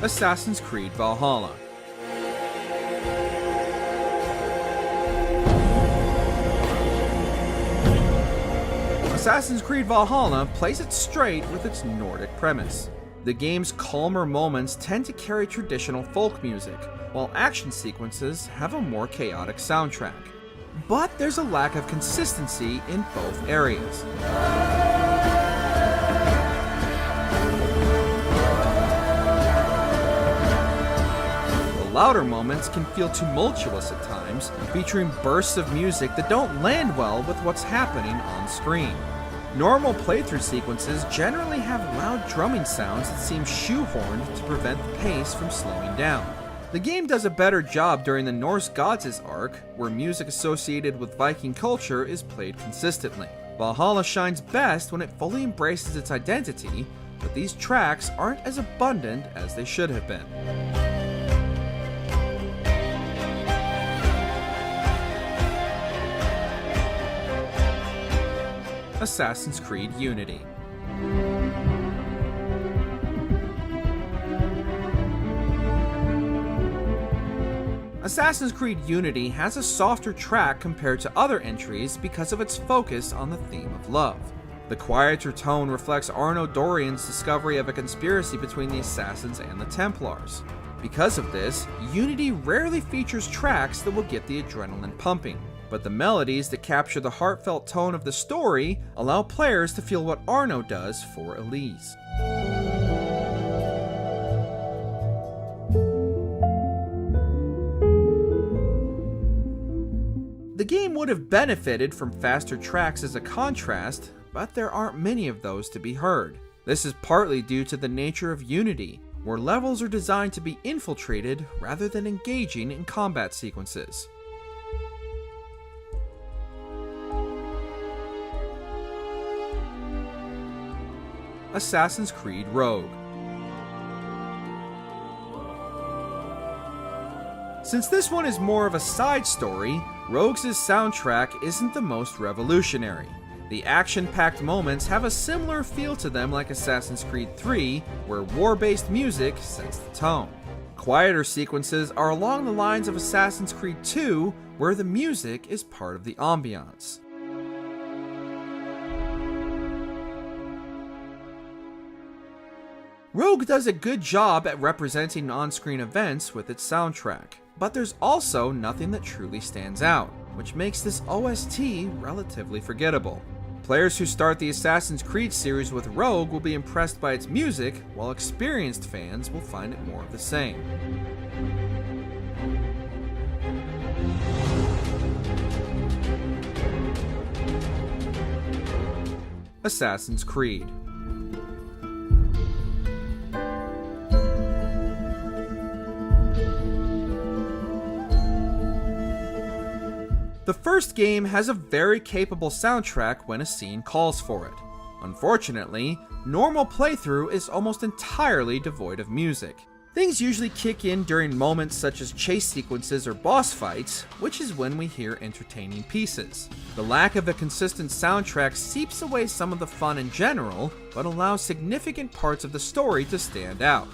Assassin's Creed Valhalla. Assassin's Creed Valhalla plays it straight with its Nordic premise. The game's calmer moments tend to carry traditional folk music, while action sequences have a more chaotic soundtrack. But there's a lack of consistency in both areas. The louder moments can feel tumultuous at times, featuring bursts of music that don't land well with what's happening on screen. Normal playthrough sequences generally have loud drumming sounds that seem shoehorned to prevent the pace from slowing down. The game does a better job during the Norse Gods' arc, where music associated with Viking culture is played consistently. Valhalla shines best when it fully embraces its identity, but these tracks aren't as abundant as they should have been. Assassin's Creed Unity. Assassin's Creed Unity has a softer track compared to other entries because of its focus on the theme of love. The quieter tone reflects Arno Dorian's discovery of a conspiracy between the Assassins and the Templars. Because of this, Unity rarely features tracks that will get the adrenaline pumping, but the melodies that capture the heartfelt tone of the story allow players to feel what Arno does for Elise. The game would have benefited from faster tracks as a contrast, but there aren't many of those to be heard. This is partly due to the nature of Unity, where levels are designed to be infiltrated rather than engaging in combat sequences. Assassin's Creed Rogue. Since this one is more of a side story, Rogue's soundtrack isn't the most revolutionary. The action-packed moments have a similar feel to them like Assassin's Creed 3, where war-based music sets the tone. Quieter sequences are along the lines of Assassin's Creed 2, where the music is part of the ambiance. Rogue does a good job at representing on-screen events with its soundtrack, but there's also nothing that truly stands out, which makes this OST relatively forgettable. Players who start the Assassin's Creed series with Rogue will be impressed by its music, while experienced fans will find it more of the same. Assassin's Creed. The first game has a very capable soundtrack when a scene calls for it. Unfortunately, normal playthrough is almost entirely devoid of music. Things usually kick in during moments such as chase sequences or boss fights, which is when we hear entertaining pieces. The lack of a consistent soundtrack seeps away some of the fun in general, but allows significant parts of the story to stand out.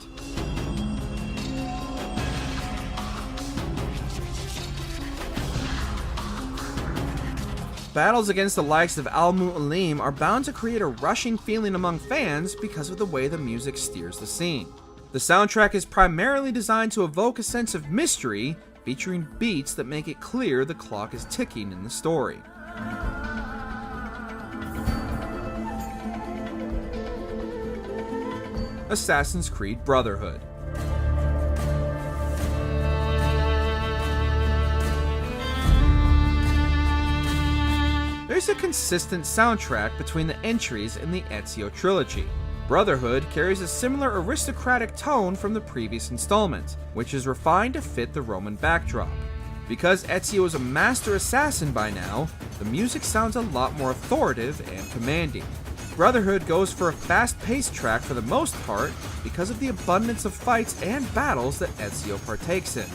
Battles against the likes of Al-Mu'alim are bound to create a rushing feeling among fans because of the way the music steers the scene. The soundtrack is primarily designed to evoke a sense of mystery, featuring beats that make it clear the clock is ticking in the story. Assassin's Creed Brotherhood. There's a consistent soundtrack between the entries in the Ezio trilogy. Brotherhood carries a similar aristocratic tone from the previous installment, which is refined to fit the Roman backdrop. Because Ezio is a master assassin by now, the music sounds a lot more authoritative and commanding. Brotherhood goes for a fast-paced track for the most part because of the abundance of fights and battles that Ezio partakes in.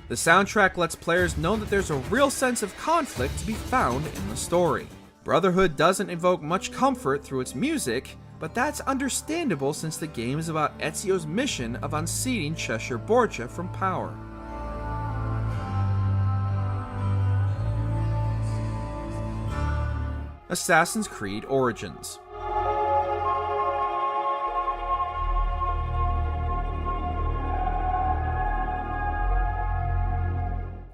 The The soundtrack lets players know that there's a real sense of conflict to be found in the story. Brotherhood doesn't evoke much comfort through its music, but that's understandable since the game is about Ezio's mission of unseating Cheshire Borgia from power. Assassin's Creed Origins.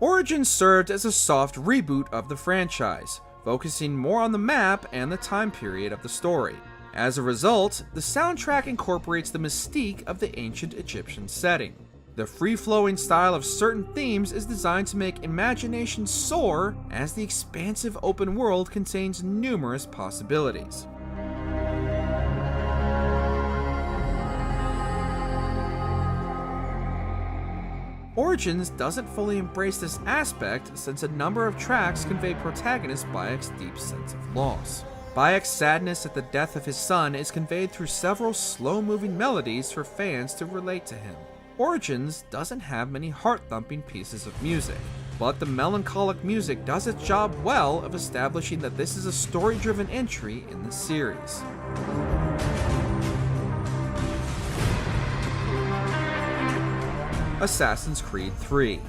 Origins served as a soft reboot of the franchise, focusing more on the map and the time period of the story. As a result, the soundtrack incorporates the mystique of the ancient Egyptian setting. The free-flowing style of certain themes is designed to make imagination soar, as the expansive open world contains numerous possibilities. Origins doesn't fully embrace this aspect since a number of tracks convey protagonist Bayek's deep sense of loss. Bayek's sadness at the death of his son is conveyed through several slow-moving melodies for fans to relate to him. Origins doesn't have many heart-thumping pieces of music, but the melancholic music does its job well of establishing that this is a story-driven entry in the series. Assassin's Creed 3.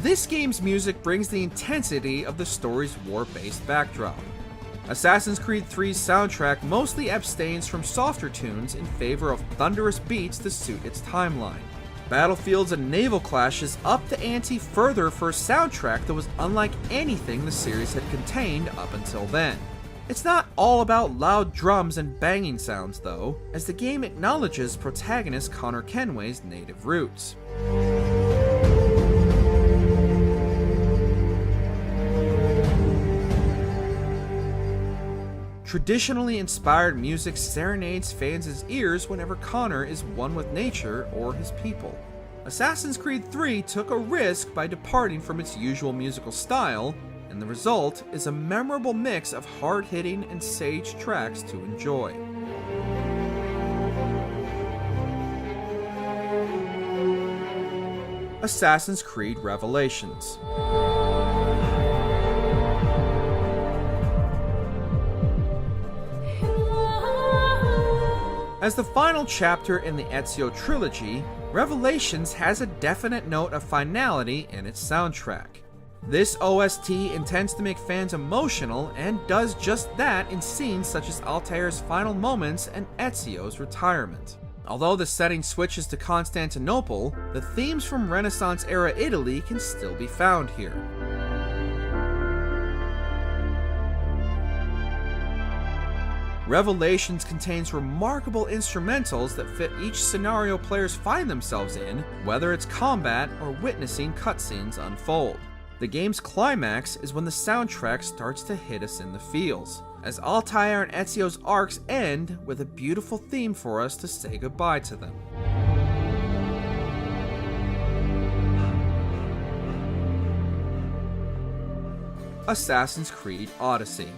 This game's music brings the intensity of the story's war-based backdrop. Assassin's Creed 3's soundtrack mostly abstains from softer tunes in favor of thunderous beats to suit its timeline. Battlefields and naval clashes upped the ante further for a soundtrack that was unlike anything the series had contained up until then. It's not all about loud drums and banging sounds though, as the game acknowledges protagonist Connor Kenway's native roots. Traditionally inspired music serenades fans' ears whenever Connor is one with nature or his people. Assassin's Creed 3 took a risk by departing from its usual musical style, and the result is a memorable mix of hard-hitting and sage tracks to enjoy. Assassin's Creed Revelations. As the final chapter in the Ezio trilogy, Revelations has a definite note of finality in its soundtrack. This OST intends to make fans emotional and does just that in scenes such as Altair's final moments and Ezio's retirement. Although the setting switches to Constantinople, the themes from Renaissance-era Italy can still be found here. Revelations contains remarkable instrumentals that fit each scenario players find themselves in, whether it's combat or witnessing cutscenes unfold. The game's climax is when the soundtrack starts to hit us in the feels, as Altair and Ezio's arcs end with a beautiful theme for us to say goodbye to them. Assassin's Creed Odyssey.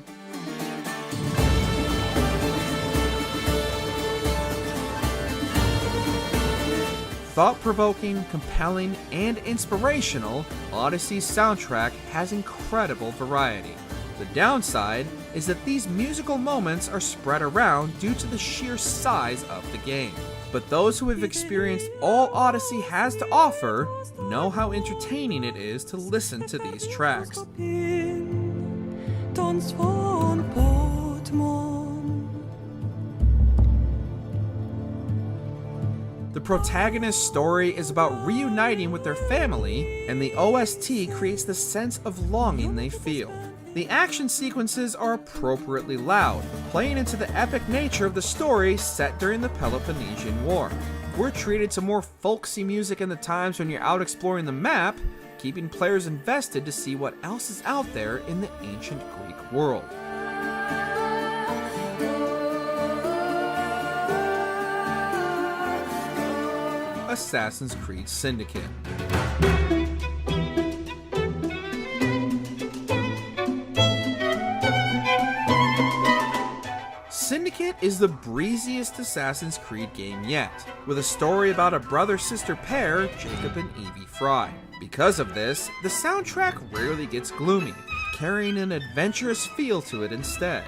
Thought-provoking, compelling, and inspirational, Odyssey's soundtrack has incredible variety. The downside is that these musical moments are spread around due to the sheer size of the game. But those who have experienced all Odyssey has to offer know how entertaining it is to listen to these tracks. The protagonist's story is about reuniting with their family, and the OST creates the sense of longing they feel. The action sequences are appropriately loud, playing into the epic nature of the story set during the Peloponnesian War. We're treated to more folksy music in the times when you're out exploring the map, keeping players invested to see what else is out there in the ancient Greek world. Assassin's Creed Syndicate. It is the breeziest Assassin's Creed game yet, with a story about a brother-sister pair, Jacob and Evie Fry. Because of this, the soundtrack rarely gets gloomy, carrying an adventurous feel to it instead.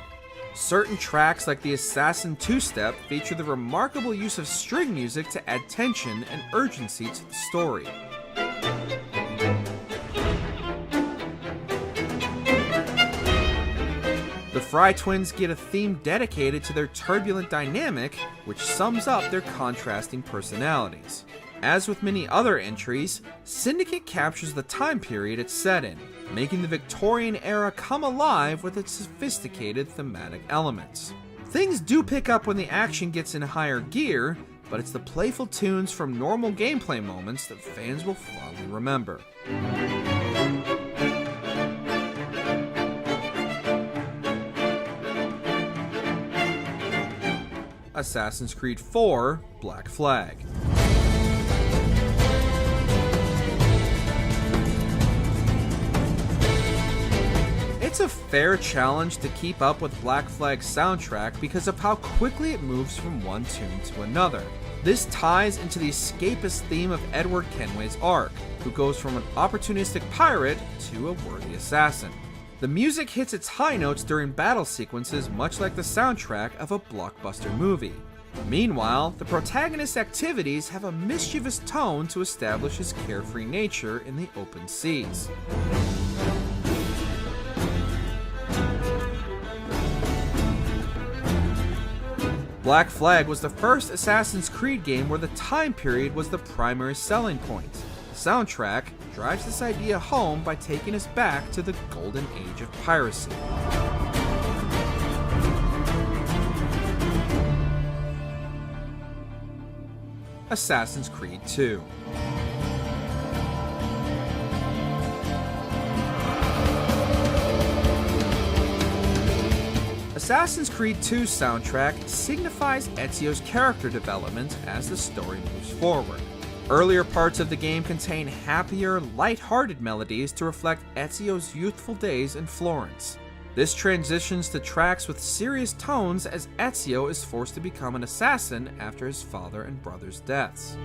Certain tracks like the Assassin two-step feature the remarkable use of string music to add tension and urgency to the story. The Fry twins get a theme dedicated to their turbulent dynamic, which sums up their contrasting personalities. As with many other entries, Syndicate captures the time period it's set in, making the Victorian era come alive with its sophisticated thematic elements. Things do pick up when the action gets in higher gear, but it's the playful tunes from normal gameplay moments that fans will fondly remember. Assassin's Creed 4 Black Flag. It's a fair challenge to keep up with Black Flag's soundtrack because of how quickly it moves from one tune to another. This ties into the escapist theme of Edward Kenway's arc, who goes from an opportunistic pirate to a worthy assassin. The music hits its high notes during battle sequences much like the soundtrack of a blockbuster movie. Meanwhile, the protagonist's activities have a mischievous tone to establish his carefree nature in the open seas. Black Flag was the first Assassin's Creed game where the time period was the primary selling point. The soundtrack drives this idea home by taking us back to the golden age of piracy. Assassin's Creed 2. Assassin's Creed 2's soundtrack signifies Ezio's character development as the story moves forward. Earlier parts of the game contain happier, light-hearted melodies to reflect Ezio's youthful days in Florence. This transitions to tracks with serious tones as Ezio is forced to become an assassin after his father and brother's deaths.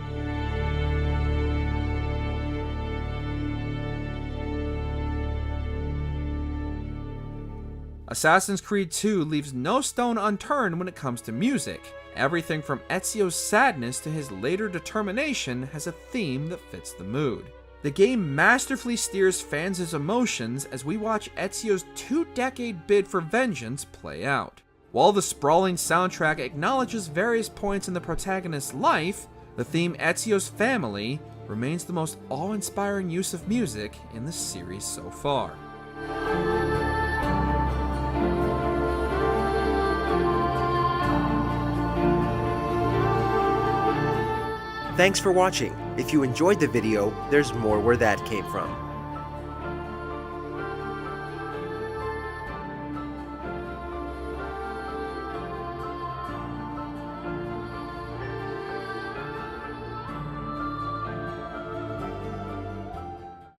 Assassin's Creed 2 leaves no stone unturned when it comes to music. Everything from Ezio's sadness to his later determination has a theme that fits the mood. The game masterfully steers fans' emotions as we watch Ezio's two-decade bid for vengeance play out. While the sprawling soundtrack acknowledges various points in the protagonist's life, the theme Ezio's family remains the most awe-inspiring use of music in the series so far. Thanks for watching. If you enjoyed the video, there's more where that came from.